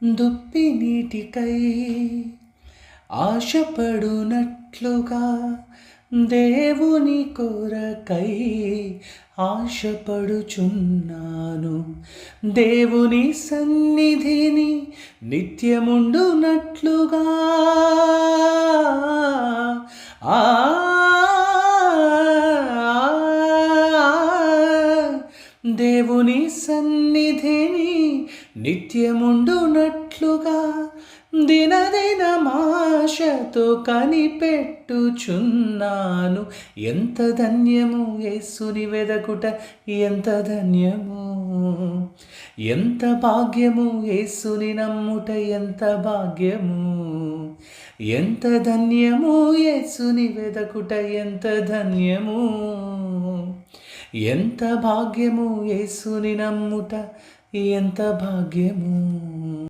దుప్పి నీటికై ఆశపడునట్లుగా దేవుని కొరకై ఆశపడుచున్నాను. దేవుని సన్నిధిని నిత్యముండునట్లుగా ఆ దేవుని సన్నిధిని నిత్యముండునట్లుగా దినదినమాశతో కనిపెట్టుచున్నాను. ఎంత ధన్యము యేసుని వెదకుట, ఎంత ధన్యము, ఎంత భాగ్యము యేసుని నమ్ముట, ఎంత భాగ్యము, ఎంత ధన్యము యేసుని వెదకుట, ఎంత ధన్యము, ఎంత భాగ్యము యేసుని నమ్ముట, ఎంత భాగ్యము.